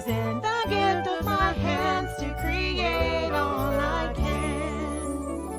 using the gift of my hands to create all I can.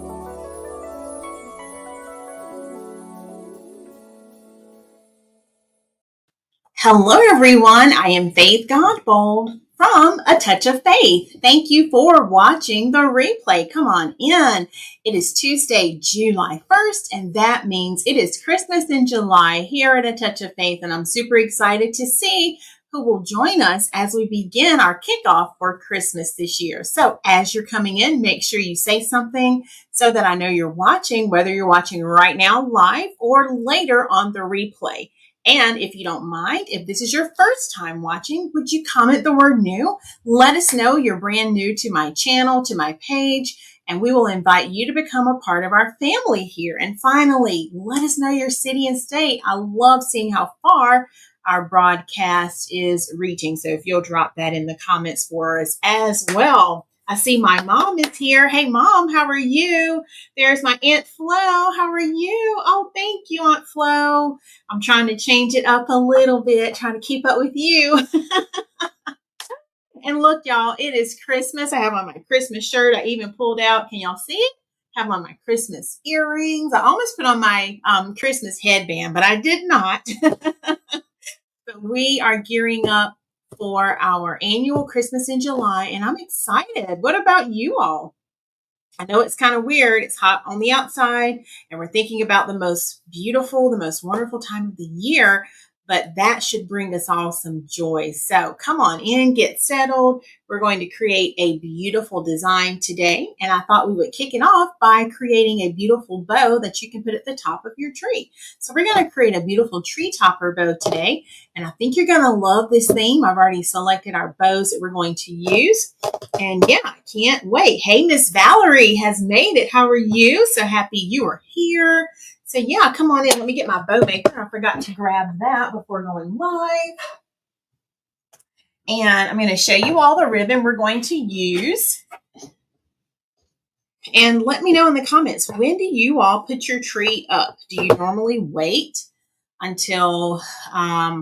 Hello everyone, I am Faith Godbold from A Touch of Faith. Thank you for watching the replay. Come on in. It is Tuesday, July 1st, and that means it is Christmas in July here at A Touch of Faith, and I'm super excited to see who will join us as we begin our kickoff for Christmas this year. So as you're coming in, make sure you say something so that I know you're watching, whether you're watching right now live or later on the replay. And if you don't mind, if this is your first time watching, would you comment the word new? Let us know you're brand new to my channel, to my page, and we will invite you to become a part of our family here. And finally, let us know your city and state. I love seeing how far our broadcast is reaching. So if you'll drop that in the comments for us as well. I see my mom is here. Hey, Mom, how are you? There's my Aunt Flo. How are you? Oh, thank you, Aunt Flo. I'm trying to change it up a little bit, trying to keep up with you. And look, y'all, it is Christmas. I have on my Christmas shirt. I even pulled out. Can y'all see it? I have on my Christmas earrings. I almost put on my Christmas headband, but I did not. But we are gearing up for our annual Christmas in July, and I'm excited. What about you all? I know it's kind of weird. It's hot on the outside, and we're thinking about the most beautiful, the most wonderful time of the year, but that should bring us all some joy. So come on in, get settled. We're going to create a beautiful design today, and I thought we would kick it off by creating a beautiful bow that you can put at the top of your tree. So we're going to create a beautiful tree topper bow today, and I think you're going to love this theme. I've already selected our bows that we're going to use, and yeah, I can't wait. Hey, Miss Valerie has made it. How are you? So happy you are here. So yeah, come on in. Let me get my bow maker. I forgot to grab that before going live. And I'm going to show you all the ribbon we're going to use. And let me know in the comments, when do you all put your tree up? Do you normally wait until,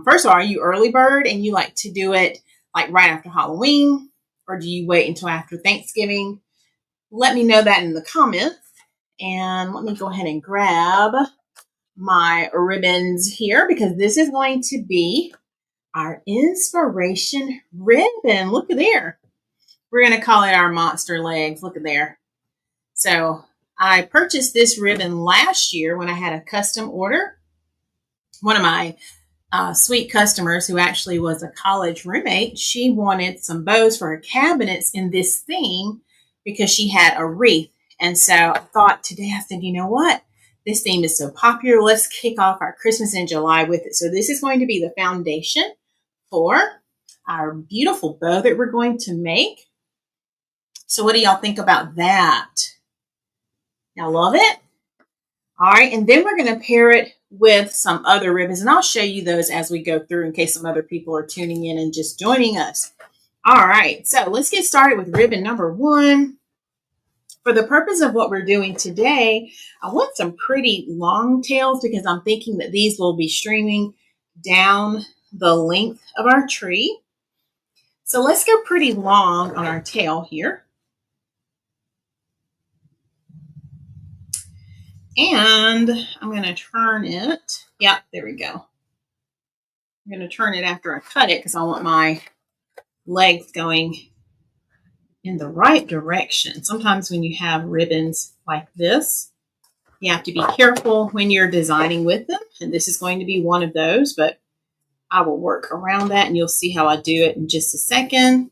first of all, are you early bird and you like to do it like right after Halloween? Or do you wait until after Thanksgiving? Let me know that in the comments. And let me go ahead and grab my ribbons here because this is going to be our inspiration ribbon. Look at there. We're going to call it our monster legs. Look at there. So I purchased this ribbon last year when I had a custom order. One of my sweet customers who actually was a college roommate, she wanted some bows for her cabinets in this theme because she had a wreath. And so I thought today, I said, you know what? This theme is so popular. Let's kick off our Christmas in July with it. So this is going to be the foundation for our beautiful bow that we're going to make. So what do y'all think about that? Y'all love it? All right, and then we're going to pair it with some other ribbons, and I'll show you those as we go through in case some other people are tuning in and just joining us. All right, so let's get started with ribbon number 1. For the purpose of what we're doing today, I want some pretty long tails because I'm thinking that these will be streaming down the length of our tree. So let's go pretty long on our tail here. And I'm going to turn it. Yep, there we go. I'm going to turn it after I cut it because I want my legs going in the right direction. Sometimes when you have ribbons like this, you have to be careful when you're designing with them. And this is going to be one of those, but I will work around that and you'll see how I do it in just a second.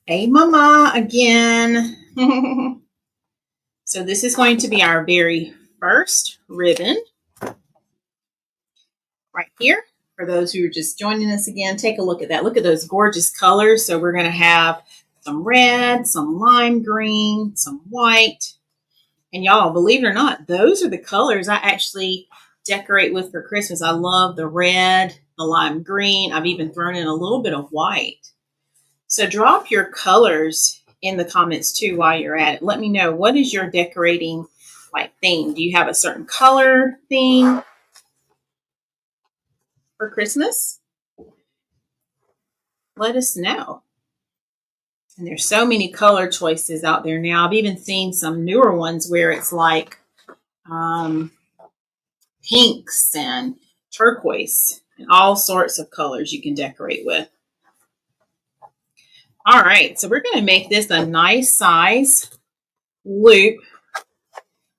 Hey, Mama, again. So this is going to be our very first ribbon right here. For those who are just joining us again, take a look at that. Look at those gorgeous colors. So we're going to have some red, some lime green, some white. And y'all, believe it or not, those are the colors I actually decorate with for Christmas. I love the red, the lime green. I've even thrown in a little bit of white. So drop your colors in the comments too while you're at it. Let me know, what is your decorating like theme? Do you have a certain color theme for Christmas? Let us know. And there's so many color choices out there now. I've even seen some newer ones where it's like pinks and turquoise and all sorts of colors you can decorate with. All right, so we're going to make this a nice size loop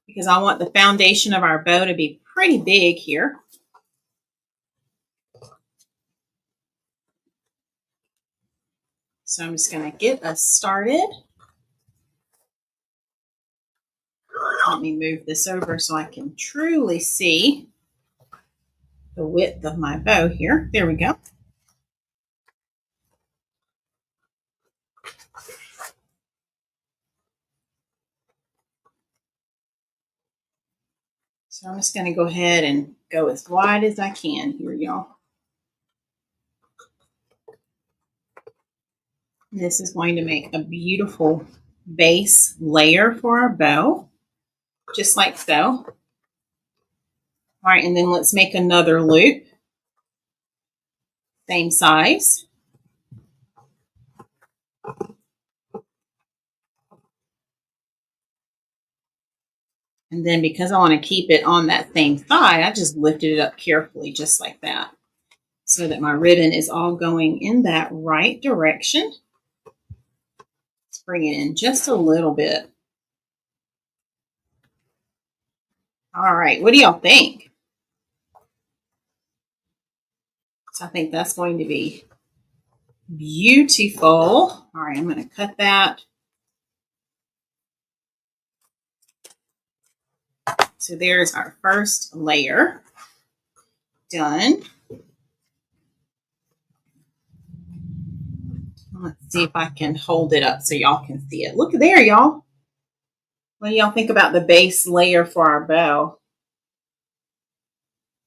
because I want the foundation of our bow to be pretty big here. So I'm just going to get us started. Let me move this over so I can truly see the width of my bow here. There we go. So I'm just going to go ahead and go as wide as I can here, y'all. This is going to make a beautiful base layer for our bow, just like so. All right, and then let's make another loop, same size. And then because I want to keep it on that same side, I just lifted it up carefully, just like that, so that my ribbon is all going in that right direction. Let's bring it in just a little bit. All right, what do y'all think? So I think that's going to be beautiful. All right, I'm going to cut that. So there's our first layer done. Let's see if I can hold it up so y'all can see it. Look there, y'all. What do y'all think about the base layer for our bow?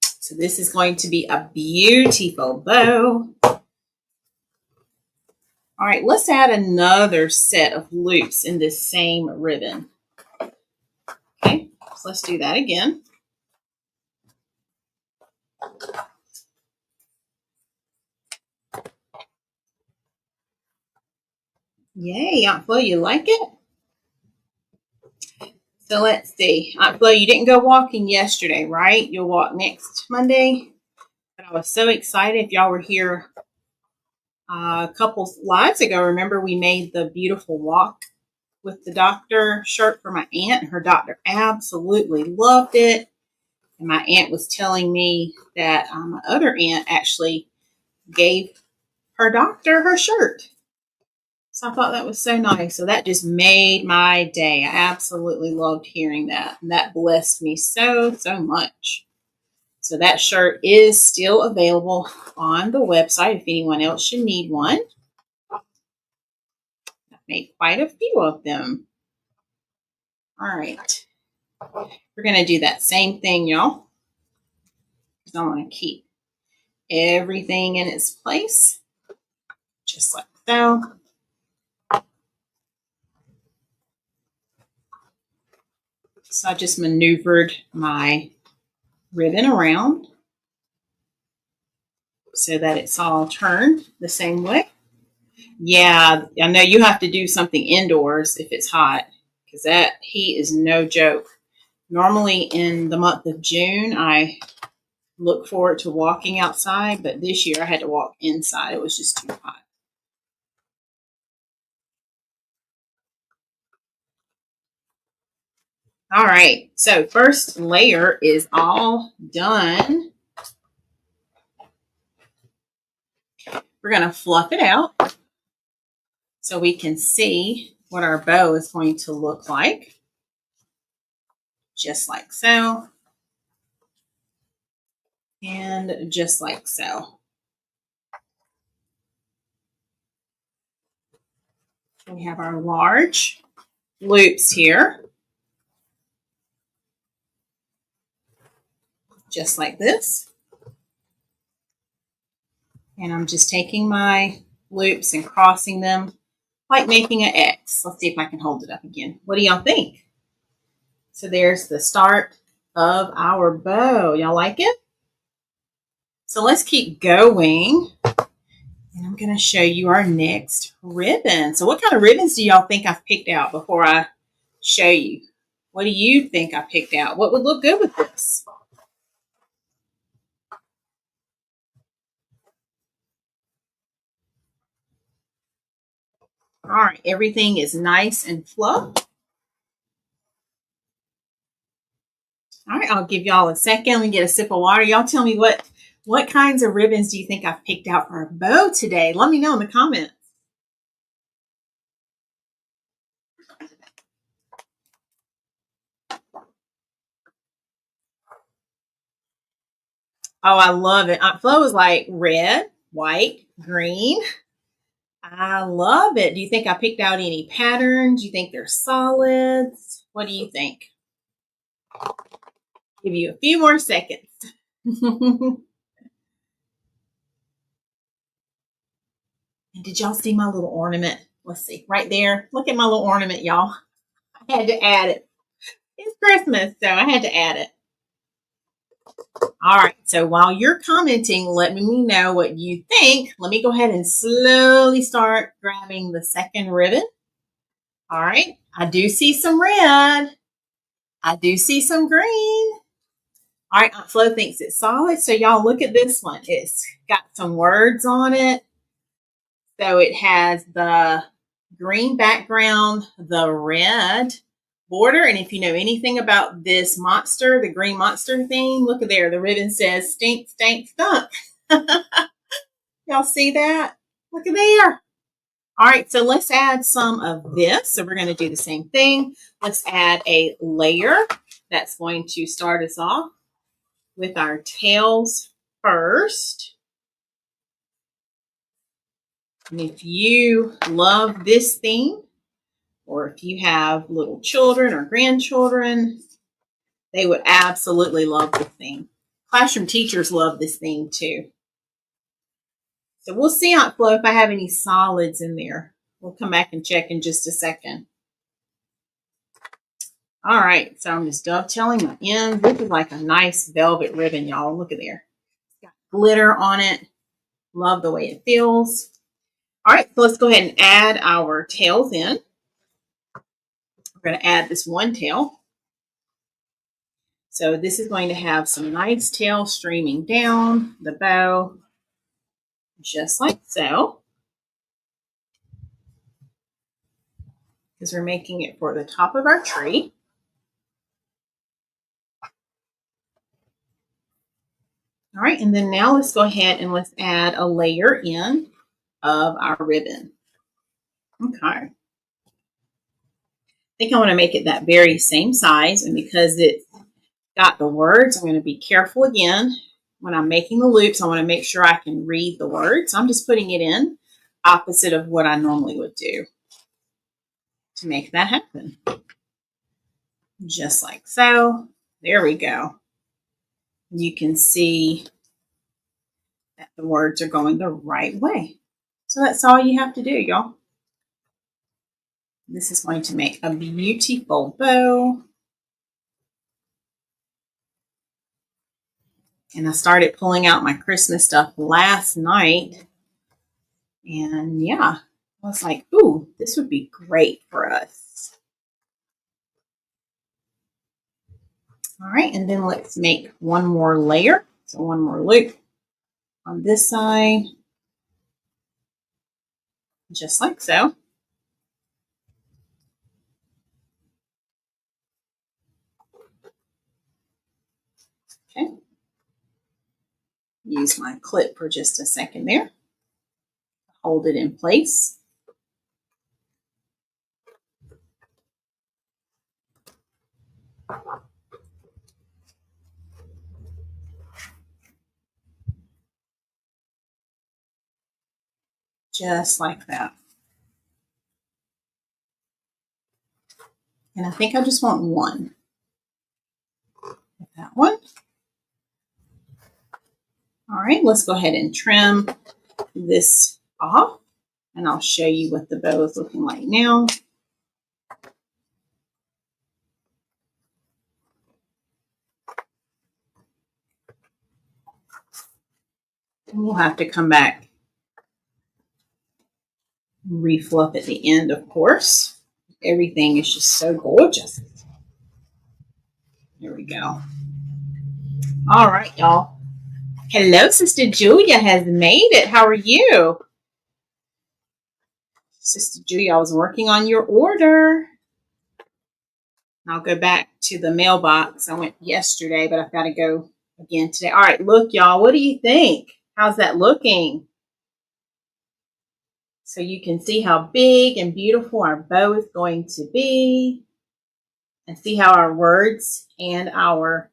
So this is going to be a beautiful bow. All right, let's add another set of loops in this same ribbon. Okay, so let's do that again. Yay, Aunt Flo, you like it? So let's see. Aunt Flo, you didn't go walking yesterday, right? You'll walk next Monday. But I was so excited. If y'all were here a couple lives ago, remember we made the beautiful walk with the doctor shirt for my aunt. Her doctor absolutely loved it. And my aunt was telling me that my other aunt actually gave her doctor her shirt. So I thought that was so nice. So that just made my day. I absolutely loved hearing that. And that blessed me so, so much. So that shirt is still available on the website if anyone else should need one. I've made quite a few of them. All right. We're going to do that same thing, y'all. Because I want to keep everything in its place. Just like so. So I just maneuvered my ribbon around so that it's all turned the same way. Yeah, I know you have to do something indoors if it's hot because that heat is no joke. Normally in the month of June, I look forward to walking outside, but this year I had to walk inside. It was just too hot. All right, so first layer is all done. We're going to fluff it out so we can see what our bow is going to look like. Just like so. And just like so. We have our large loops here. Just like this. And I'm just taking my loops and crossing them like making an X. Let's see if I can hold it up again. What do y'all think? So there's the start of our bow. Y'all like it? So let's keep going. And I'm going to show you our next ribbon. So what kind of ribbons do y'all think I've picked out before I show you? What do you think I picked out? What would look good with this? All right, everything is nice and fluffed. All right, I'll give y'all a second. Let me get a sip of water. Y'all tell me what kinds of ribbons do you think I've picked out for a bow today? Let me know in the comments. Oh, I love it. Flo is like red, white, green. I love it. Do you think I picked out any patterns? Do you think they're solids? What do you think? Give you a few more seconds. And did y'all see my little ornament? Let's see, right there. Look at my little ornament, y'all. I had to add it. It's Christmas, so I had to add it. All right, so while you're commenting, let me know what you think. Let me go ahead and slowly start grabbing the second ribbon. All right, I do see some red. I do see some green. All right, Aunt Flo thinks it's solid. So y'all look at this one. It's got some words on it. So it has the green background, the red border. And if you know anything about this monster, the green monster theme, look at there. The ribbon says stink, stank, stunk. Y'all see that? Look at there. All right, so let's add some of this. So we're going to do the same thing. Let's add a layer that's going to start us off with our tails first. And if you love this theme, or if you have little children or grandchildren, they would absolutely love this theme. Classroom teachers love this theme too. So we'll see, Aunt Flo, if I have any solids in there. We'll come back and check in just a second. All right, so I'm just dovetailing my ends. This is like a nice velvet ribbon, y'all. Look at there. It's got glitter on it. Love the way it feels. All right, so let's go ahead and add our tails in. We're going to add this one tail. So this is going to have some nice tail streaming down the bow, just like so. Because we're making it for the top of our tree. All right, and then now let's go ahead and let's add a layer in of our ribbon. Okay. I think I want to make it that very same size, and because it's got the words, I'm going to be careful again. When I'm making the loops, I want to make sure I can read the words. I'm just putting it in opposite of what I normally would do to make that happen. Just like so. There we go. You can see that the words are going the right way. So that's all you have to do, y'all. This is going to make a beautiful bow. And I started pulling out my Christmas stuff last night. And yeah, I was like, ooh, this would be great for us. All right, and then let's make one more layer. So one more loop on this side, just like so. Okay. Use my clip for just a second there. Hold it in place. Just like that. And I think I just want one. That one. All right, let's go ahead and trim this off, and I'll show you what the bow is looking like now. We'll have to come back and refluff at the end, of course. Everything is just so gorgeous. There we go. All right, y'all. Hello, Sister Julia has made it. How are you? Sister Julia, I was working on your order. I'll go back to the mailbox. I went yesterday, but I've got to go again today. All right, look, y'all. What do you think? How's that looking? So you can see how big and beautiful our bow is going to be. And see how our words and our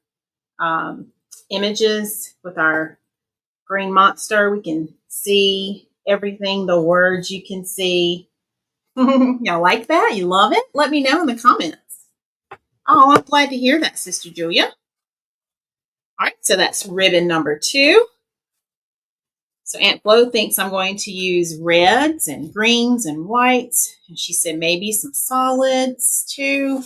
images with our green monster, we can see everything, the words you can see. Y'all like that? You love it? Let me know in the comments. Oh, I'm glad to hear that, Sister Julia. All right, so that's ribbon number 2. So Aunt Flo thinks I'm going to use reds and greens and whites. And she said maybe some solids too.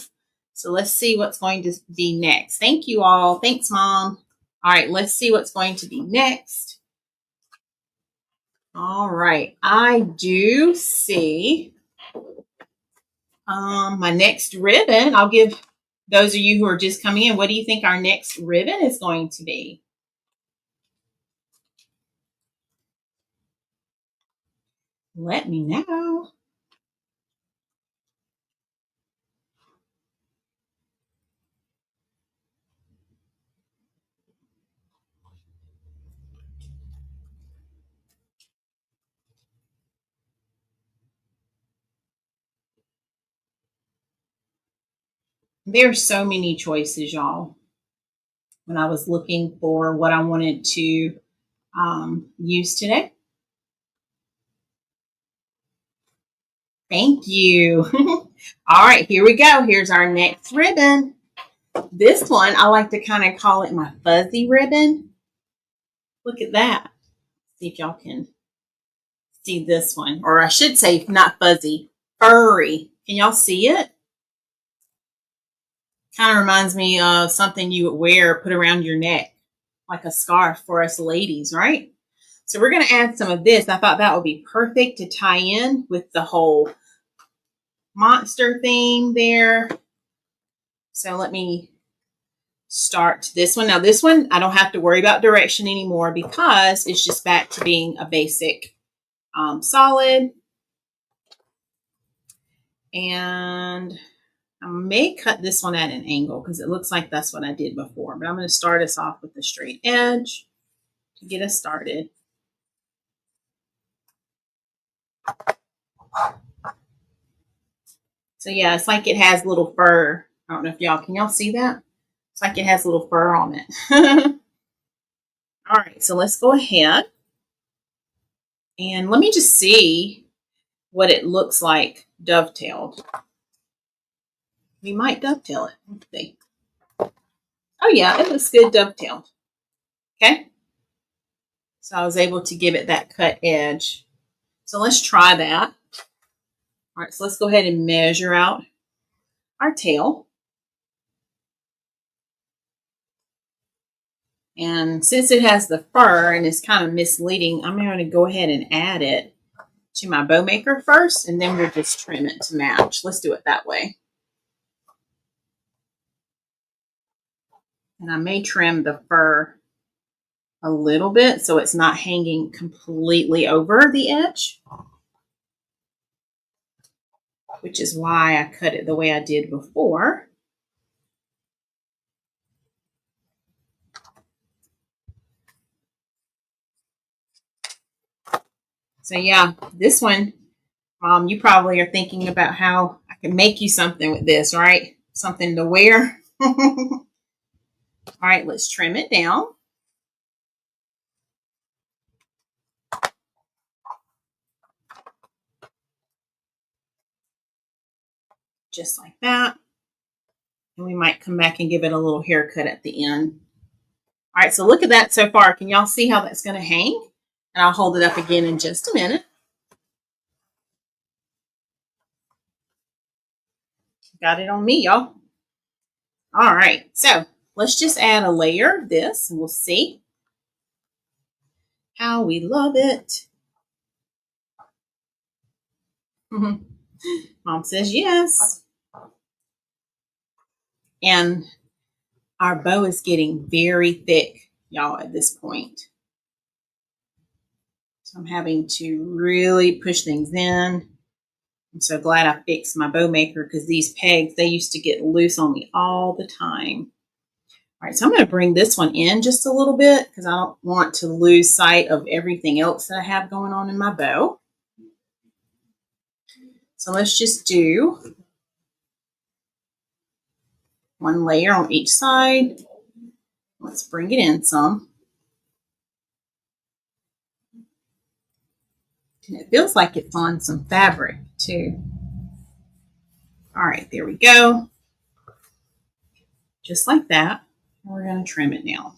So let's see what's going to be next. Thank you all. Thanks, Mom. All right, let's see what's going to be next. All right, I do see my next ribbon. I'll give those of you who are just coming in, what do you think our next ribbon is going to be? Let me know. There's so many choices, y'all. When I was looking for what I wanted to use today. Thank you. All right, here we go. Here's our next ribbon. This one, I like to kind of call it my fuzzy ribbon. Look at that. See if y'all can see this one. Or I should say not fuzzy, furry. Can y'all see it? Kind of reminds me of something you would wear, put around your neck, like a scarf for us ladies, right? So we're going to add some of this. I thought that would be perfect to tie in with the whole monster theme there. So let me start this one. Now this one, I don't have to worry about direction anymore because it's just back to being a basic solid. And I may cut this one at an angle because it looks like that's what I did before. But I'm going to start us off with the straight edge to get us started. So yeah, it's like it has little fur. I don't know if can y'all see that? It's like it has little fur on it. All right, so let's go ahead and let me just see what it looks like dovetailed. We might dovetail it. Let's see. Oh yeah, it looks good dovetailed. Okay. So I was able to give it that cut edge. So let's try that. All right, so let's go ahead and measure out our tail. And since it has the fur and it's kind of misleading, I'm going to go ahead and add it to my bow maker first, and then we'll just trim it to match. Let's do it that way. And I may trim the fur a little bit so it's not hanging completely over the edge, which is why I cut it the way I did before. So yeah, this one, Mom, you probably are thinking about how I can make you something with this, right? Something to wear. All right, let's trim it down. Just like that. And we might come back and give it a little haircut at the end. All right, so look at that so far. Can y'all see how that's going to hang? And I'll hold it up again in just a minute. Got it on me, y'all. All right, so let's just add a layer of this and we'll see How we love it. Mom says yes. And our bow is getting very thick, y'all, at this point. So I'm having to really push things in. I'm so glad I fixed my bow maker because these pegs, they used to get loose on me all the time. All right, so I'm going to bring this one in just a little bit because I don't want to lose sight of everything else that I have going on in my bow. So let's just do one layer on each side. Let's bring it in some. And it feels like it's on some fabric too. All right, there we go. Just like that. We're going to trim it now.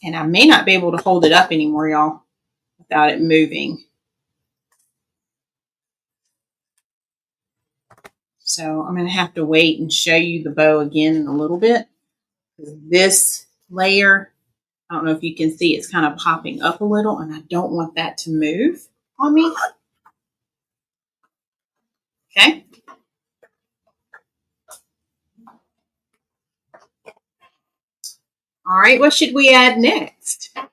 And I may not be able to hold it up anymore, y'all, without it moving. So I'm going to have to wait and show you the bow again in a little bit. This layer, I don't know if you can see, it's kind of popping up a little, and I don't want that to move on me. Okay. All right, what should we add next? I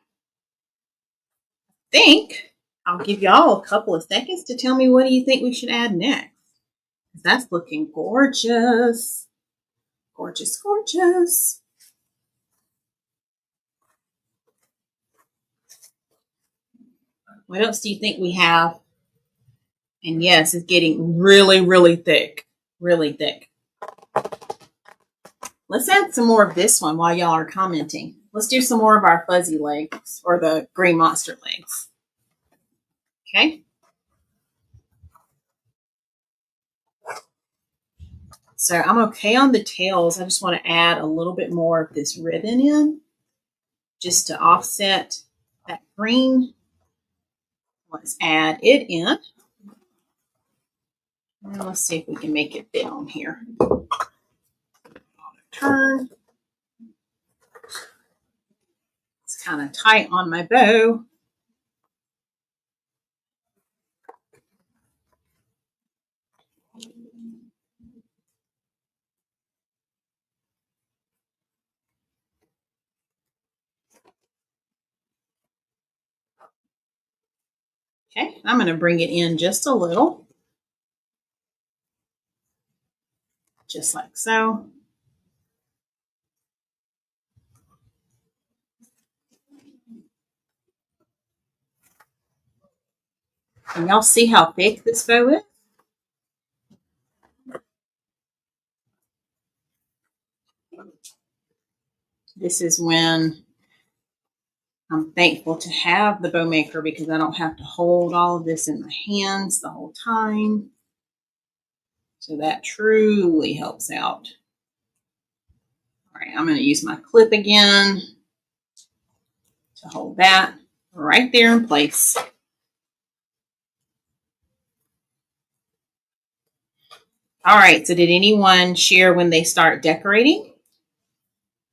think I'll give y'all a couple of seconds to tell me what do you think we should add next. That's looking gorgeous. Gorgeous, gorgeous. What else do you think we have? And yes, it's getting really, really thick. Really thick. Let's add some more of this one while y'all are commenting. Let's do some more of our fuzzy legs or the green monster legs. Okay. So I'm okay on the tails. I just want to add a little bit more of this ribbon in just to offset that green. Let's add it in. And let's see if we can make it fit on here. Turn. It's kind of tight on my bow. Okay, I'm going to bring it in just a little. Just like so. Can y'all see how thick this bow is? This is when I'm thankful to have the bow maker because I don't have to hold all of this in my hands the whole time. So that truly helps out. All right, I'm going to use my clip again to hold that right there in place. All right, so did anyone share when they start decorating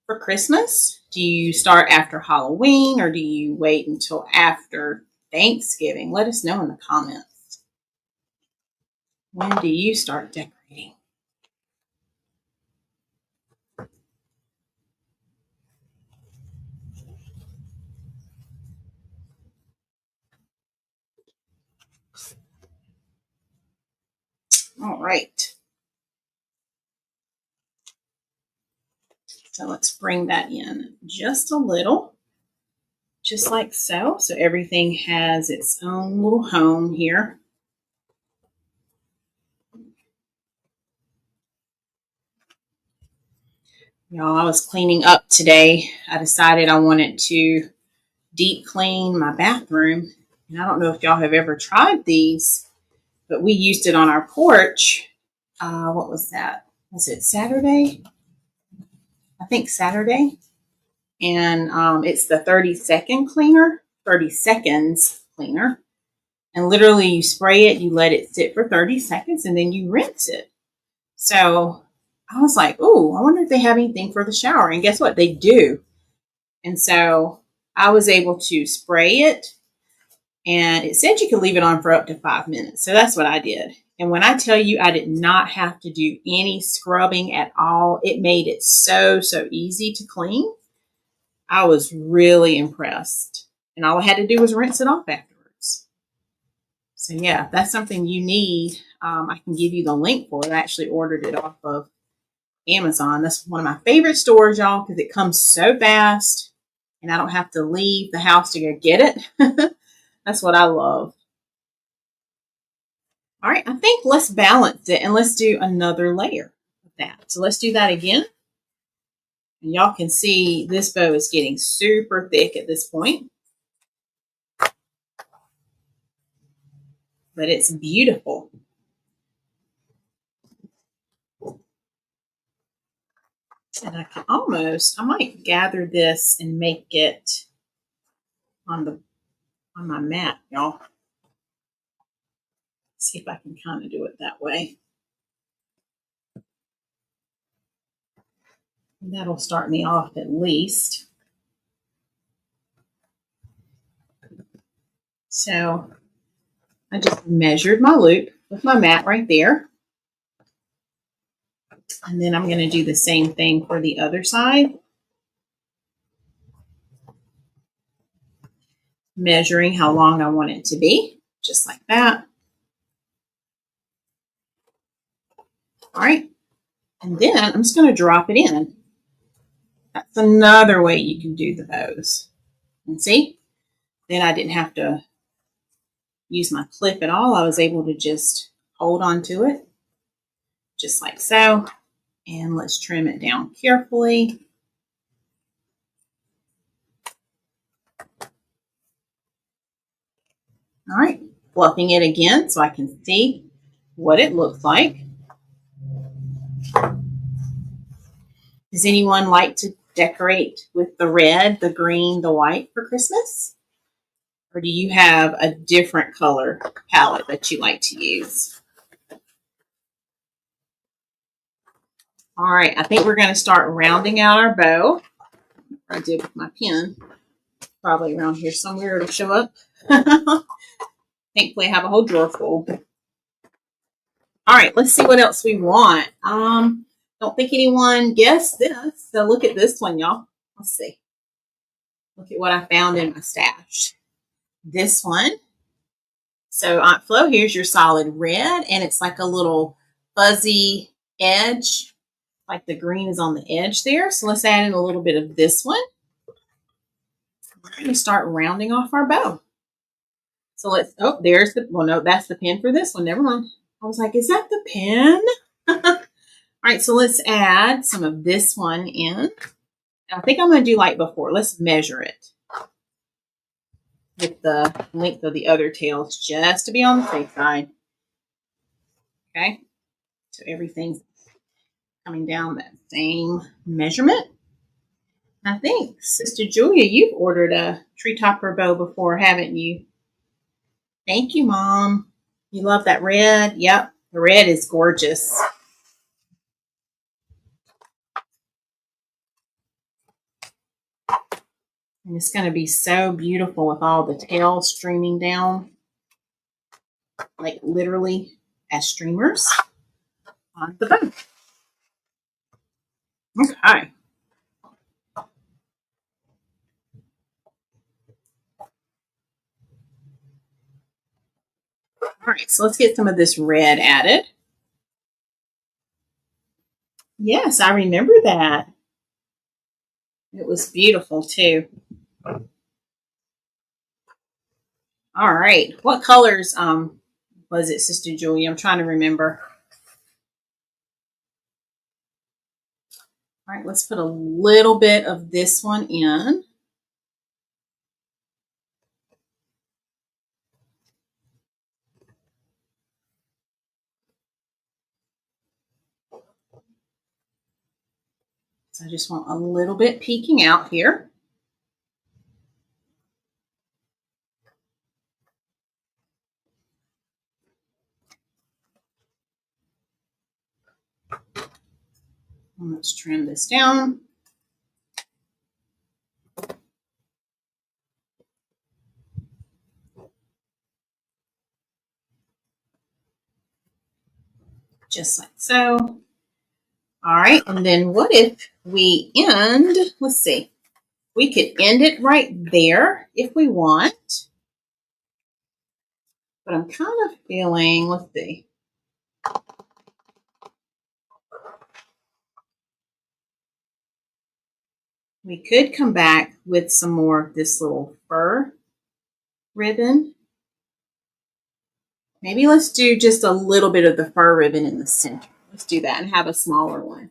for Christmas? Do you start after Halloween or do you wait until after Thanksgiving? Let us know in the comments. When do you start decorating? All right. So let's bring that in just a little, just like so. So everything has its own little home here. Y'all, I was cleaning up today. I decided I wanted to deep clean my bathroom. And I don't know if y'all have ever tried these, but we used it on our porch. What was that? Was it Saturday? I think Saturday. And it's the 30-second cleaner, 30 seconds cleaner. And literally you spray it, you let it sit for 30 seconds, and then you rinse it. So I was like, oh, I wonder if they have anything for the shower. And guess what? They do. And so I was able to spray it, and it said you could leave it on for up to 5 minutes. So that's what I did. And when I tell you I did not have to do any scrubbing at all, it made it so easy to clean. I was really impressed. And all I had to do was rinse it off afterwards. So yeah, that's something you need. I can give you the link for it. I actually ordered it off of Amazon. That's one of my favorite stores, y'all, because it comes so fast and I don't have to leave the house to go get it. That's what I love. All right, I think let's balance it and let's do another layer of that. So let's do that again. And y'all can see this bow is getting super thick at this point. But it's beautiful. And I might gather this and make it on my mat, y'all. See if I can kind of do it that way. And that'll start me off at least. So I just measured my loop with my mat right there. And then I'm going to do the same thing for the other side. Measuring how long I want it to be, just like that. All right. And then I'm just going to drop it in. That's another way you can do the bows. And see, then I didn't have to use my clip at all. I was able to just hold on to it, just like so. And let's trim it down carefully. All right, fluffing it again so I can see what it looks like. Does anyone like to decorate with the red, the green, the white for Christmas? Or do you have a different color palette that you like to use? All right, I think we're going to start rounding out our bow. I did with my pen. Probably around here somewhere it'll show up. Thankfully, I have a whole drawer full. All right, let's see what else we want. Don't think anyone guessed this. So look at this one, y'all. Let's see. Look at what I found in my stash. This one. So Aunt Flo, here's your solid red, and it's like a little fuzzy edge, like the green is on the edge there. So let's add in a little bit of this one. We're going to start rounding off our bow. So let's, oh, there's the, well, no, that's the pin for this one. Never mind. I was like, is that the pin? All right, so let's add some of this one in. I think I'm going to do like before. Let's measure it with the length of the other tails just to be on the safe side. Okay, so everything's coming down that same measurement. I think, Sister Julia, you've ordered a tree topper bow before, haven't you? Thank you, Mom. You love that red? Yep, the red is gorgeous. And it's going to be so beautiful with all the tails streaming down, like literally as streamers on the bow. Okay. All right, so let's get some of this red added. Yes, I remember that. It was beautiful too. All right, what colors was it, Sister Julia? I'm trying to remember. All right, let's put a little bit of this one in. So I just want a little bit peeking out here. And let's trim this down. just like so. All right, and then what if we end, let's see, we could end it right there if we want, but I'm kind of feeling, let's see. We could come back with some more of this little fur ribbon. Maybe let's do just a little bit of the fur ribbon in the center. Let's do that and have a smaller one.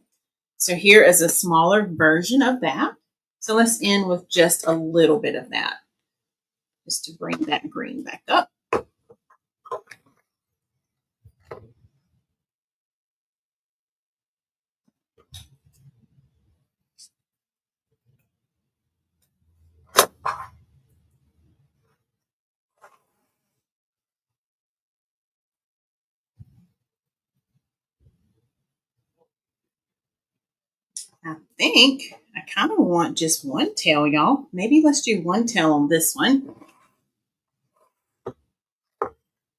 So here is a smaller version of that. So let's end with just a little bit of that, just to bring that green back up. I think I kind of want just one tail, y'all. Maybe let's do one tail on this one. And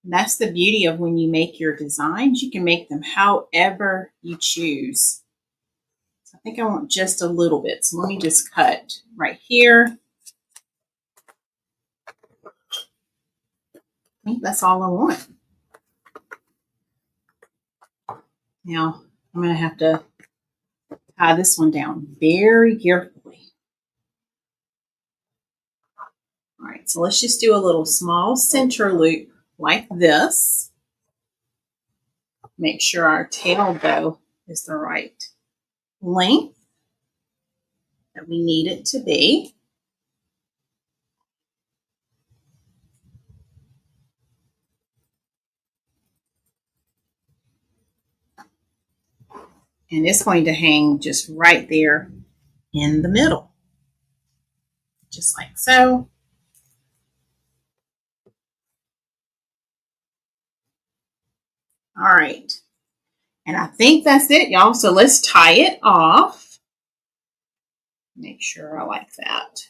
that's the beauty of when you make your designs. You can make them however you choose. So I think I want just a little bit. So let me just cut right here. I think that's all I want. Now I'm going to have to tie this one down very carefully. All right, so let's just do a little small center loop like this. Make sure our tail bow is the right length that we need it to be. And it's going to hang just right there in the middle, just like so. All right. And I think that's it, y'all. So let's tie it off. Make sure I like that.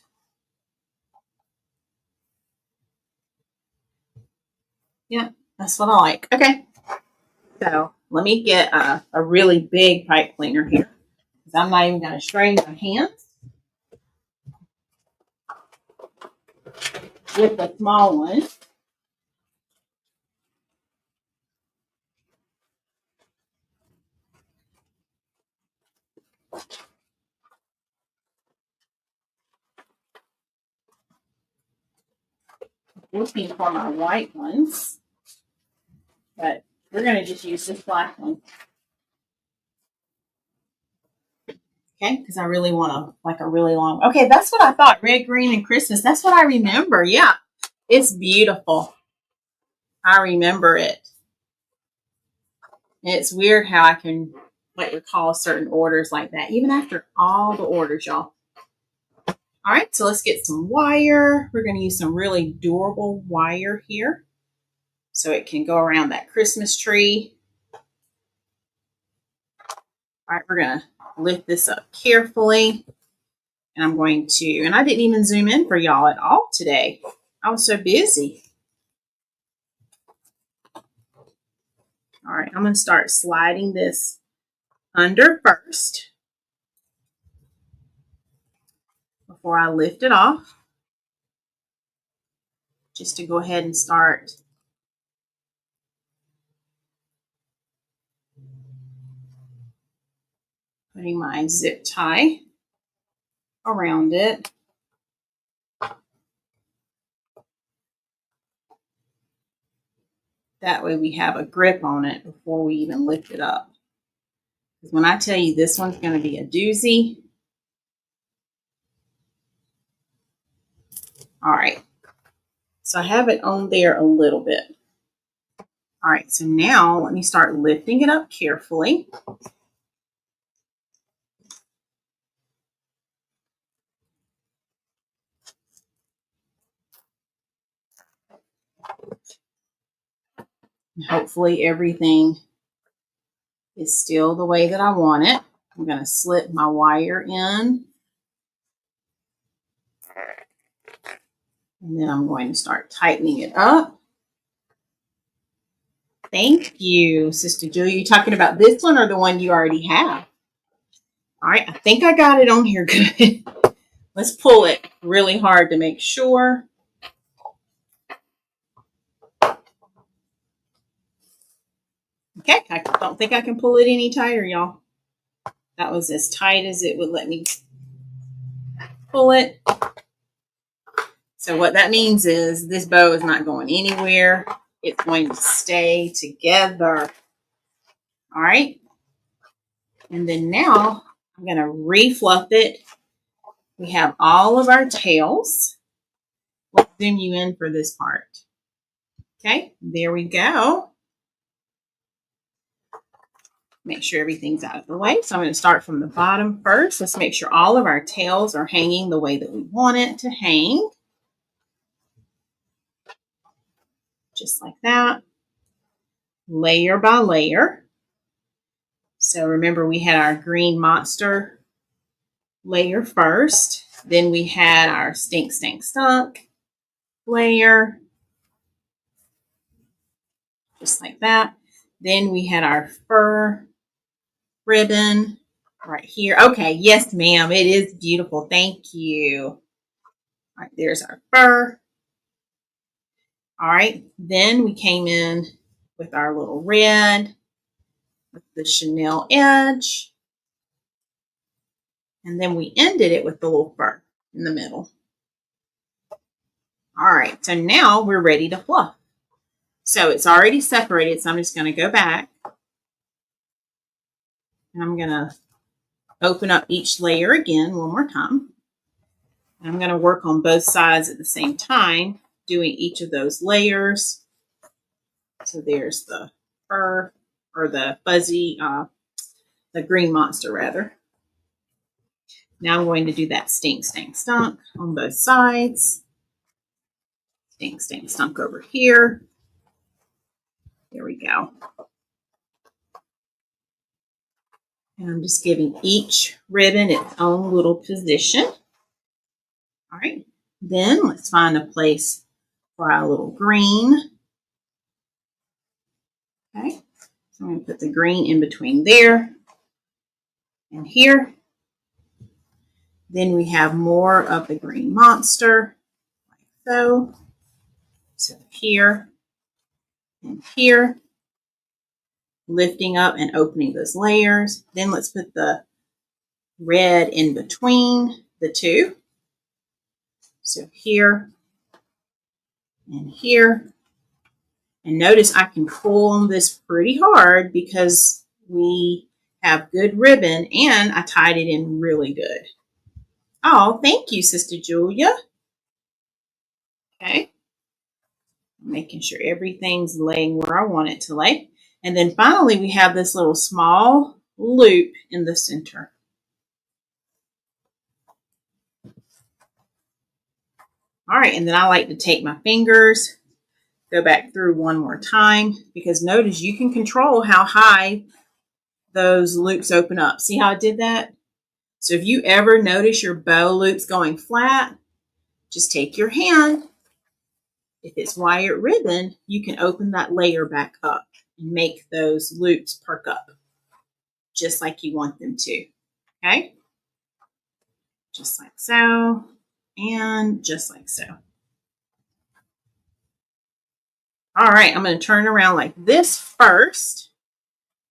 Yeah, that's what I like. Okay. So let me get a really big pipe cleaner here, because I'm not even going to strain my hands with the small one. Looking for my white ones, but we're going to just use this black one. Okay, because I really want a really long. Okay, that's what I thought. Red, green, and Christmas. That's what I remember. Yeah, it's beautiful. I remember it. And it's weird how I can recall certain orders like that, even after all the orders, y'all. All right, so let's get some wire. We're going to use some really durable wire here, so it can go around that Christmas tree. All right, we're going to lift this up carefully. And I'm going to, and I didn't even zoom in for y'all at all today. I was so busy. All right, I'm going to start sliding this under first before I lift it off. Just to go ahead and start putting my zip tie around it. That way we have a grip on it before we even lift it up. Because when I tell you this one's going to be a doozy. All right. So I have it on there a little bit. All right. So now let me start lifting it up carefully. And hopefully everything is still the way that I want it. I'm going to slip my wire in. And then I'm going to start tightening it up. Thank you, Sister Julia. You talking about this one or the one you already have? All right, I think I got it on here good. Let's pull it really hard to make sure. Okay, I don't think I can pull it any tighter, y'all. That was as tight as it would let me pull it. So what that means is this bow is not going anywhere. It's going to stay together. All right. And then now I'm going to refluff it. We have all of our tails. Let's zoom you in for this part. Okay, there we go. Make sure everything's out of the way. So I'm going to start from the bottom first. Let's make sure all of our tails are hanging the way that we want it to hang. Just like that. Layer by layer. So remember we had our green monster layer first. Then we had our stink, stink, stunk layer. Just like that. Then we had our fur ribbon right here. Okay, yes, ma'am. It is beautiful. Thank you. All right, there's our fur. All right, then we came in with our little red with the chenille edge. And then we ended it with the little fur in the middle. All right, so now we're ready to fluff. So it's already separated, so I'm just going to go back. And I'm going to open up each layer again one more time. And I'm going to work on both sides at the same time, doing each of those layers. So there's the fur, or the fuzzy, the green monster rather. Now I'm going to do that stink, stink, stunk on both sides. Stink, stink, stunk over here. There we go. And I'm just giving each ribbon its own little position. All right. Then let's find a place for our little green. Okay. So I'm going to put the green in between there and here. Then we have more of the green monster, like so. So here and here, lifting up and opening those layers. Then let's put the red in between the two. So here and here. And notice I can pull on this pretty hard because we have good ribbon and I tied it in really good. Oh, thank you, Sister Julia. Okay. Making sure everything's laying where I want it to lay. And then finally, we have this little small loop in the center. All right, and then I like to take my fingers, go back through one more time, because notice you can control how high those loops open up. See how I did that? So if you ever notice your bow loops going flat, just take your hand. If it's wired ribbon, you can open that layer back up and make those loops perk up just like you want them to. Okay? Just like so, and just like so. All right, I'm going to turn around like this first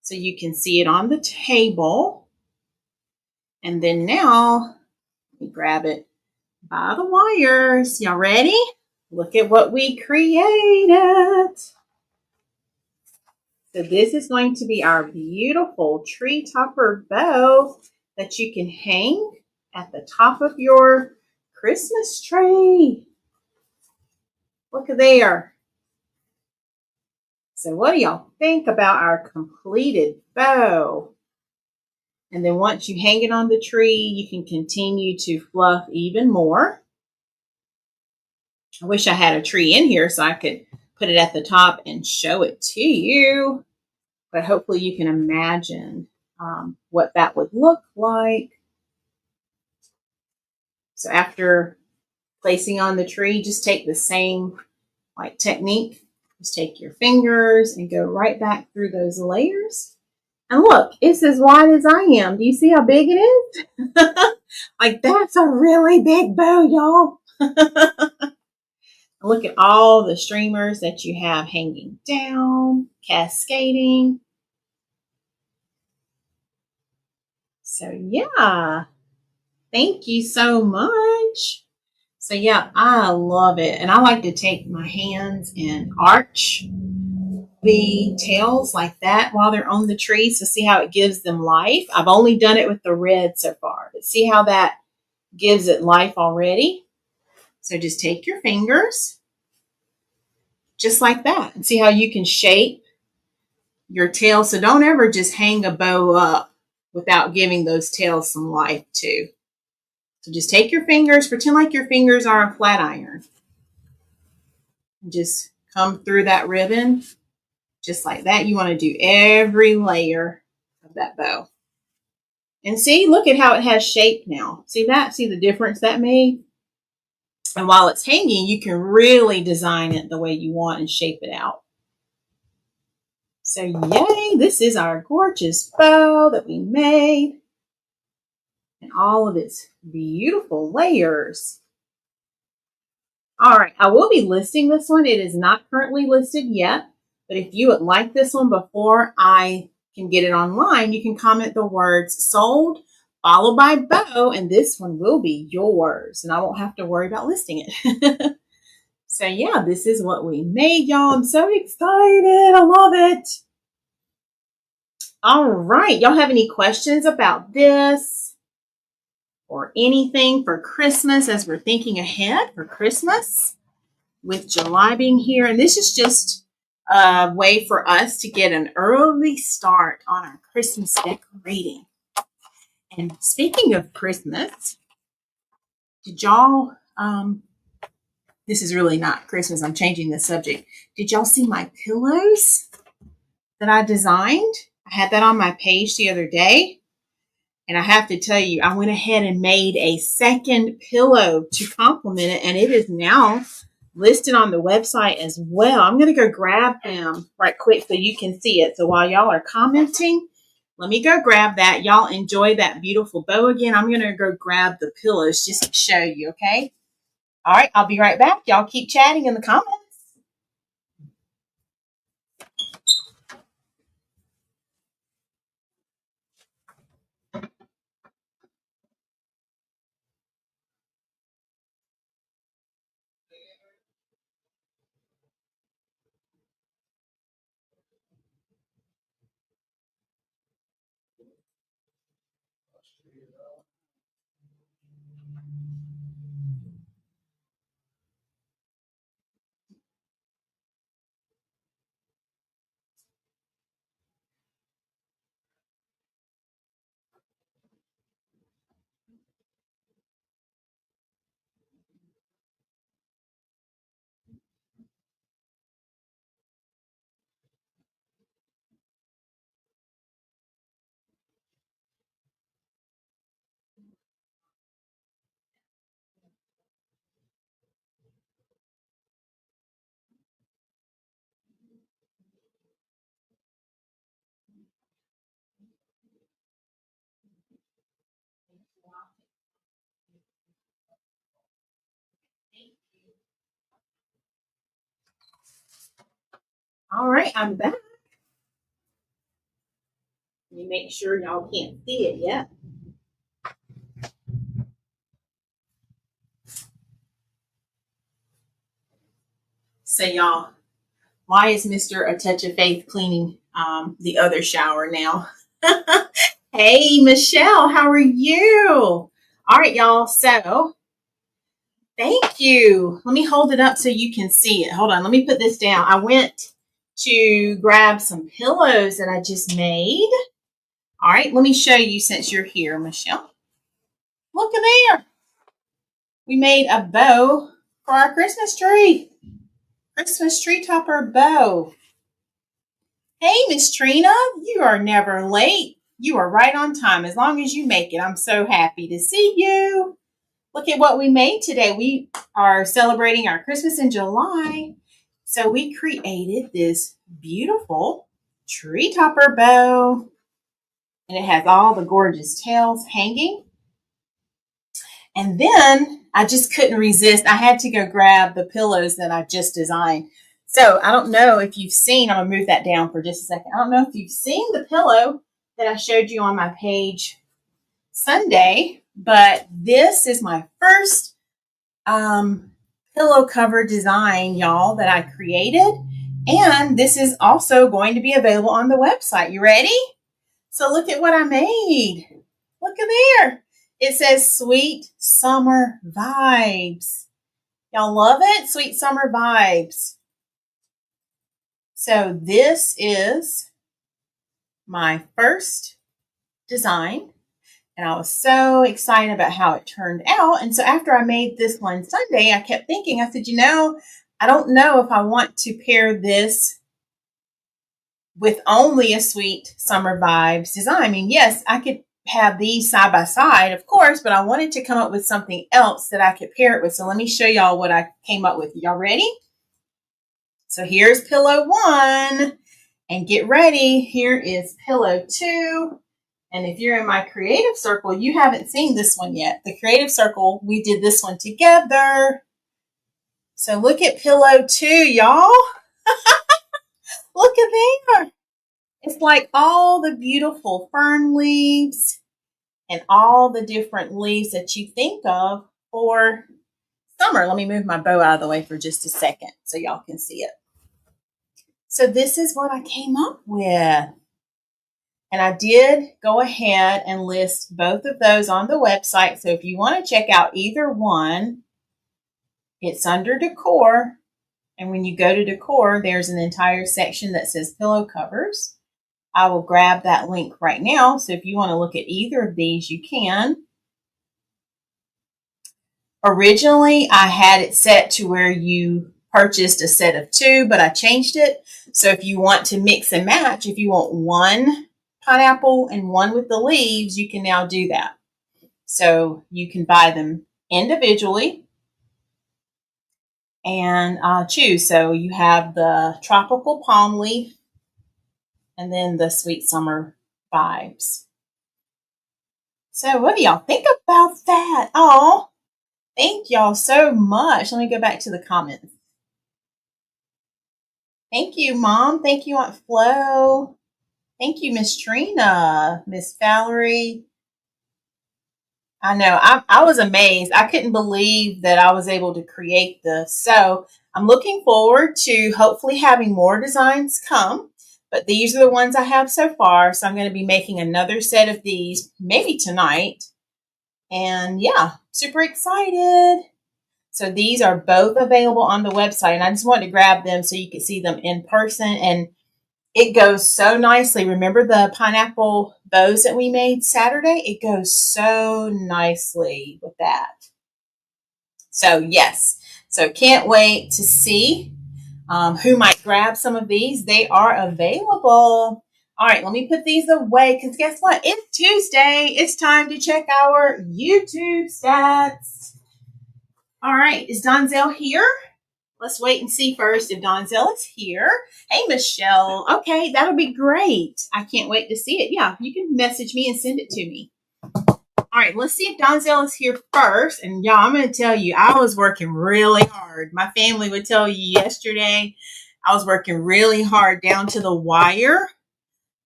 so you can see it on the table. And then now, let me grab it by the wires. Y'all ready? Look at what we created. So this is going to be our beautiful tree topper bow that you can hang at the top of your Christmas tree. Look at there. So what do y'all think about our completed bow? And then once you hang it on the tree, you can continue to fluff even more. I wish I had a tree in here so I could put it at the top and show it to you. But hopefully you can imagine what that would look like. So after placing on the tree, just take the same technique Just take your fingers and go right back through those layers. And look, it's as wide as I am. Do you see how big it is? Like, that's a really big bow, y'all. Look at all the streamers that you have hanging down, cascading. So yeah, thank you so much. So yeah, I love it. And I like to take my hands and arch the tails like that while they're on the tree. So see how it gives them life. I've only done it with the red so far, but see how that gives it life already. So just take your fingers just like that and see how you can shape your tail. So don't ever just hang a bow up without giving those tails some life too. So just take your fingers, pretend like your fingers are a flat iron. And just come through that ribbon just like that. You want to do every layer of that bow. And see, look at how it has shape now. See that? See the difference that made? And while it's hanging, you can really design it the way you want and shape it out. So yay, this is our gorgeous bow that we made. And all of its beautiful layers. All right, I will be listing this one. It is not currently listed yet, but if you would like this one before I can get it online, you can comment the words sold followed by bow, and this one will be yours, and I won't have to worry about listing it. So yeah, this is what we made, y'all. I'm so excited. I love it. All right, y'all have any questions about this or anything for Christmas as we're thinking ahead for Christmas with July being here? And this is just a way for us to get an early start on our Christmas decorating. And speaking of Christmas, did y'all, this is really not Christmas, I'm changing the subject. Did y'all see my pillows that I designed? I had that on my page the other day. And I have to tell you, I went ahead and made a second pillow to complement it. And it is now listed on the website as well. I'm going to go grab them right quick so you can see it. So while y'all are commenting, let me go grab that. Y'all enjoy that beautiful bow again. I'm going to go grab the pillows just to show you, okay? All right, I'll be right back. Y'all keep chatting in the comments. All right, I'm back. Let me make sure y'all can't see it yet. So y'all, why is Mr. A Touch of Faith cleaning the other shower now? Hey, Michelle, how are you? All right, y'all. So thank you. Let me hold it up so you can see it. Hold on. Let me put this down. I went to grab some pillows that I just made. All right. Let me show you since you're here, Michelle. Look at there. We made a bow for our Christmas tree. Christmas tree topper bow. Hey, Miss Trina, you are never late. You are right on time. As long as you make it, I'm so happy to see you. Look at what we made today. We are celebrating our Christmas in July. So we created this beautiful tree topper bow, and it has all the gorgeous tails hanging. And then I just couldn't resist. I had to go grab the pillows that I just designed. So I don't know if you've seen, I'm going to move that down for just a second. I don't know if you've seen the pillow that I showed you on my page Sunday, but this is my first pillow cover design, y'all, that I created. And this is also going to be available on the website. You ready? So look at what I made. Look at there. It says Sweet Summer Vibes. Y'all love it? Sweet Summer Vibes. So this is my first design. And I was so excited about how it turned out. And so after I made this one Sunday, I kept thinking, I said, I don't know if I want to pair this with only a Sweet Summer Vibes design. I mean, yes, I could have these side by side, of course, but I wanted to come up with something else that I could pair it with. So let me show y'all what I came up with. Y'all ready? So here's pillow 1, and get ready. Here is pillow 2. And if you're in my creative circle, you haven't seen this one yet. The creative circle, we did this one together. So look at pillow 2, y'all. Look at there. It's like all the beautiful fern leaves and all the different leaves that you think of for summer. Let me move my bow out of the way for just a second so y'all can see it. So this is what I came up with. And I did go ahead and list both of those on the website. So if you want to check out either one, it's under Décor. And when you go to Décor, there's an entire section that says pillow covers. I will grab that link right now. So if you want to look at either of these, you can. Originally, I had it set to where you purchased a set of 2, but I changed it. So if you want to mix and match, if you want one pineapple and one with the leaves, you can now do that. So you can buy them individually and choose. So you have the tropical palm leaf and then the Sweet Summer Vibes. So what do y'all think about that? Oh, thank y'all so much. Let me go back to the comments. Thank you, Mom. Thank you, Aunt Flo. Thank you, Miss Trina, Miss Valerie. I know, I was amazed. I couldn't believe that I was able to create this. So I'm looking forward to hopefully having more designs come. But these are the ones I have so far. So I'm going to be making another set of these maybe tonight. And yeah, super excited. So these are both available on the website. And I just wanted to grab them so you can see them in person. And it goes so nicely. Remember the pineapple bows that we made Saturday? It goes so nicely with that. So yes. So can't wait to see who might grab some of these. They are available. All right, let me put these away because guess what? It's Tuesday. It's time to check our YouTube stats. All right, is Donzel here? Let's wait and see first if Donzel is here. Hey, Michelle. Okay, that'll be great. I can't wait to see it. Yeah, you can message me and send it to me. All right, let's see if Donzel is here first. And y'all, I'm going to tell you, I was working really hard. My family would tell you yesterday, I was working really hard down to the wire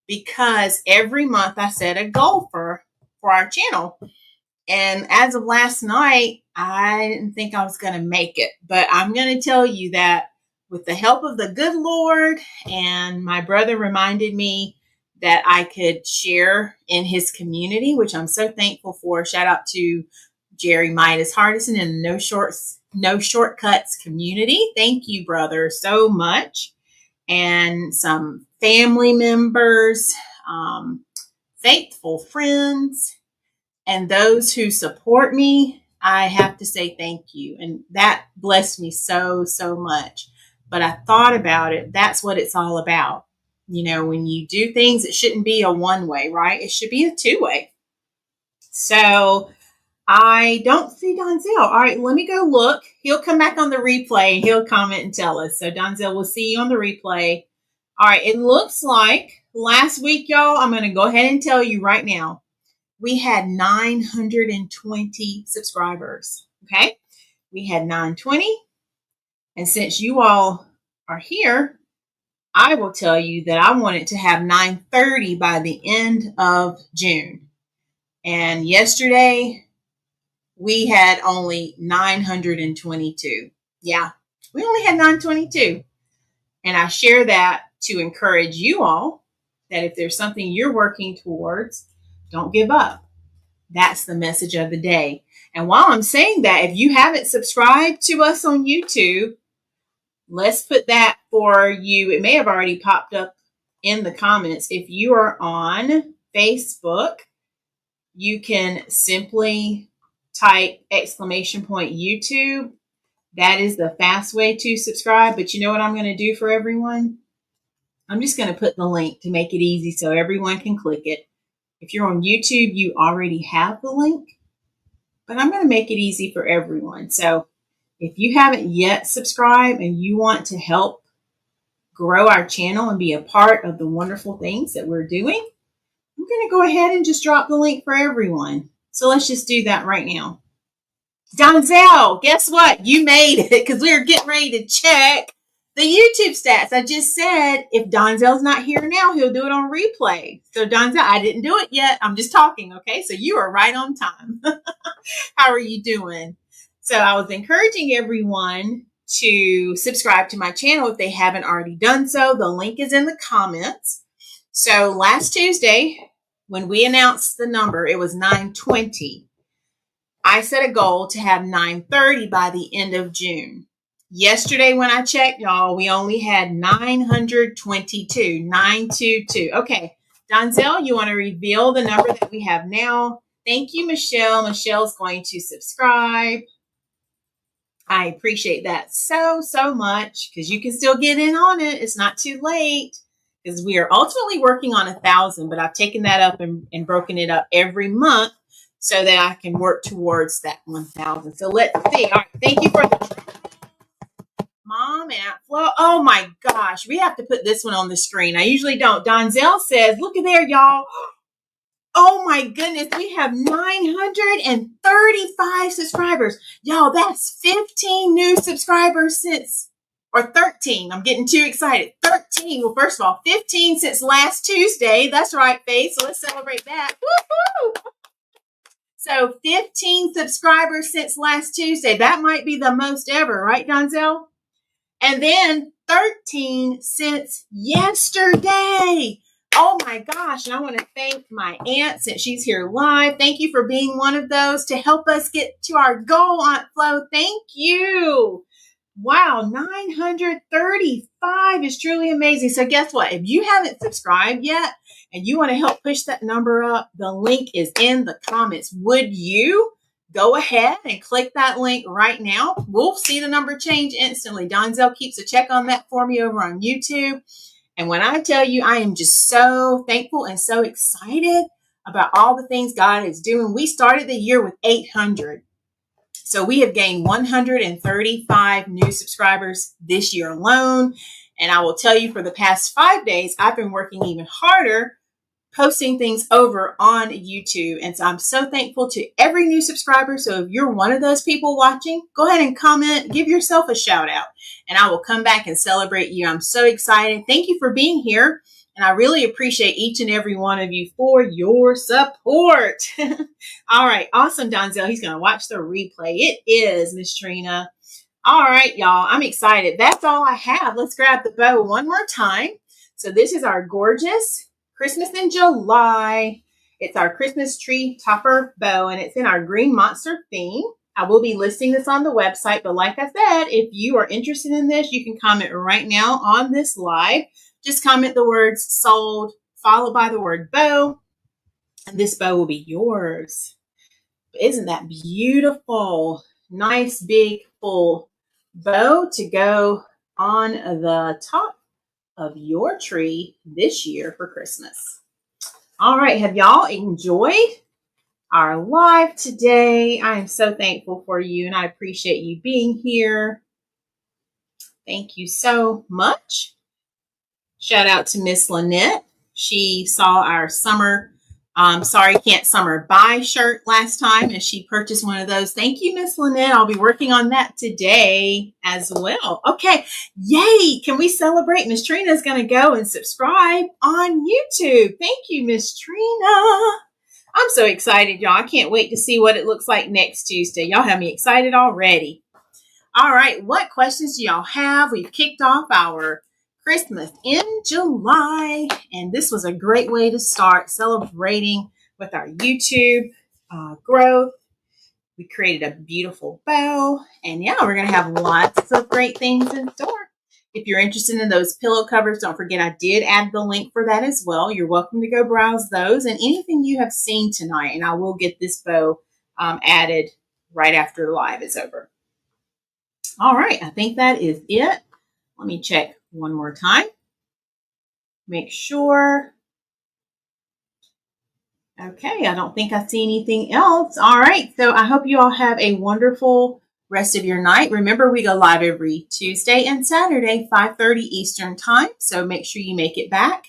because every month I set a goal for our channel. And as of last night, I didn't think I was going to make it. But I'm going to tell you that with the help of the good Lord, and my brother reminded me that I could share in his community, which I'm so thankful for. Shout out to Jerry Midas Hardison and No Shortcuts community. Thank you, brother, so much. And some family members, faithful friends, and those who support me, I have to say thank you. And that blessed me so, so much. But I thought about it. That's what it's all about. You know, when you do things, it shouldn't be a one-way, right? It should be a two-way. So I don't see Donzel. All right, let me go look. He'll come back on the replay. He'll comment and tell us. So Donzel, we'll see you on the replay. All right, it looks like last week, y'all, I'm going to go ahead and tell you right now, we had 920 subscribers. Okay, we had 920. And since you all are here, I will tell you that I wanted to have 930 by the end of June. And yesterday, we had only 922. Yeah, we only had 922. And I share that to encourage you all that if there's something you're working towards, don't give up. That's the message of the day. And while I'm saying that, if you haven't subscribed to us on YouTube, let's put that for you. It may have already popped up in the comments. If you are on Facebook, you can simply type !YouTube. That is the fast way to subscribe. But you know what I'm going to do for everyone? I'm just going to put the link to make it easy so everyone can click it. If you're on YouTube, you already have the link, but I'm going to make it easy for everyone. So if you haven't yet subscribed and you want to help grow our channel and be a part of the wonderful things that we're doing, I'm going to go ahead and just drop the link for everyone. So let's just do that right now. Donzel, guess what? You made it because we were getting ready to check the YouTube stats. I just said if Donzel's not here now, he'll do it on replay. So Donzel, I didn't do it yet. I'm just talking, okay? So you are right on time. How are you doing? So I was encouraging everyone to subscribe to my channel if they haven't already done so. The link is in the comments. So last Tuesday, when we announced the number, it was 920. I set a goal to have 930 by the end of June. Yesterday when I checked, y'all, we only had 922, 922. Okay, Donzel, you want to reveal the number that we have now? Thank you, Michelle. Michelle's going to subscribe. I appreciate that so much because you can still get in on it. It's not too late because we are ultimately working on 1,000, but I've taken that up and broken it up every month so that I can work towards that 1,000. So let's see. All right, thank you for the Mom and Aunt Flo. Oh my gosh, we have to put this one on the screen. I usually don't. Donzel says, look at there, y'all. Oh my goodness, we have 935 subscribers. Y'all, that's 15 new subscribers since, or 13. I'm getting too excited. 13. Well, first of all, 15 since last Tuesday. That's right, Faith. So let's celebrate that. Woo-hoo! So 15 subscribers since last Tuesday. That might be the most ever, right, Donzel? And then 13 since yesterday. Oh my gosh. And I want to thank my aunt since she's here live. Thank you for being one of those to help us get to our goal, Aunt Flo. Thank you. Wow. 935 is truly amazing. So guess what? If you haven't subscribed yet and you want to help push that number up, the link is in the comments. Would you go ahead and click that link right now? We'll see the number change instantly. Donzel keeps a check on that for me over on YouTube. And when I tell you, I am just so thankful and so excited about all the things God is doing. We started the year with 800. So we have gained 135 new subscribers this year alone. And I will tell you for the past 5 days, I've been working even harder posting things over on YouTube. And so I'm so thankful to every new subscriber. So if you're one of those people watching, go ahead and comment, give yourself a shout out, and I will come back and celebrate you. I'm so excited. Thank you for being here. And I really appreciate each and every one of you for your support. All right. Awesome, Donzel. He's going to watch the replay. It is, Miss Trina. All right, y'all. I'm excited. That's all I have. Let's grab the bow one more time. So this is our gorgeous Christmas in July. It's our Christmas tree topper bow, and it's in our green monster theme. I will be listing this on the website, but like I said, if you are interested in this, you can comment right now on this live. Just comment the words sold, followed by the word bow, and this bow will be yours. Isn't that beautiful? Nice, big, full bow to go on the top of your tree this year for Christmas. All right, have y'all enjoyed our live today. I am so thankful for you and I appreciate you being here. Thank you so much. Shout out to Miss Lynette. She saw our summer, sorry, can't summer buy shirt last time and she purchased one of those. Thank you, Miss Lynette. I'll be working on that today as well. Okay, yay. Can we celebrate? Miss Trina's going to go and subscribe on YouTube. Thank you, Miss Trina. I'm so excited, y'all. I can't wait to see what it looks like next Tuesday. Y'all have me excited already. All right, what questions do y'all have? We've kicked off our Christmas in July, and this was a great way to start celebrating with our YouTube growth. We created a beautiful bow, and yeah, we're going to have lots of great things in store. If you're interested in those pillow covers, don't forget I did add the link for that as well. You're welcome to go browse those and anything you have seen tonight, and I will get this bow added right after the live is over. All right, I think that is it. Let me check one more time. Make sure. Okay, I don't think I see anything else. All right, so I hope you all have a wonderful rest of your night. Remember, we go live every Tuesday and Saturday, 5:30 Eastern time. So make sure you make it back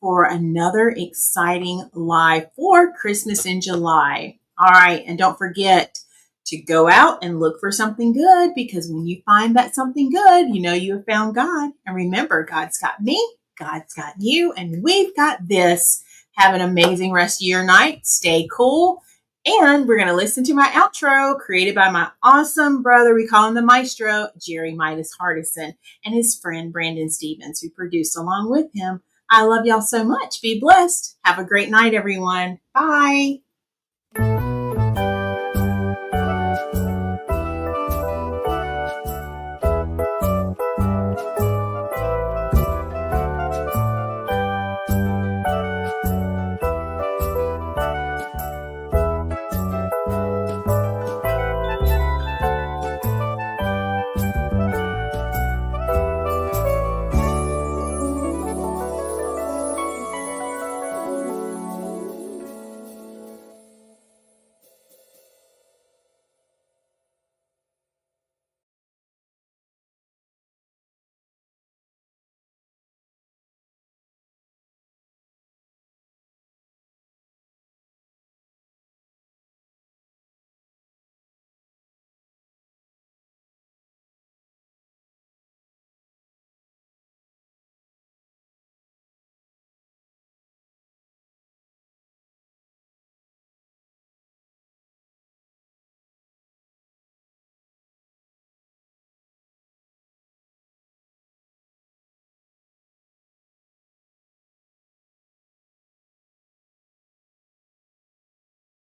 for another exciting live for Christmas in July. All right, and don't forget to go out and look for something good, because when you find that something good, you know you have found God. And remember, God's got me, God's got you, and we've got this. Have an amazing rest of your night. Stay cool. And we're going to listen to my outro created by my awesome brother. We call him the maestro, Jerry Midas Hardison, and his friend Brandon Stevens, who produced along with him. I love y'all so much. Be blessed. Have a great night, everyone. Bye.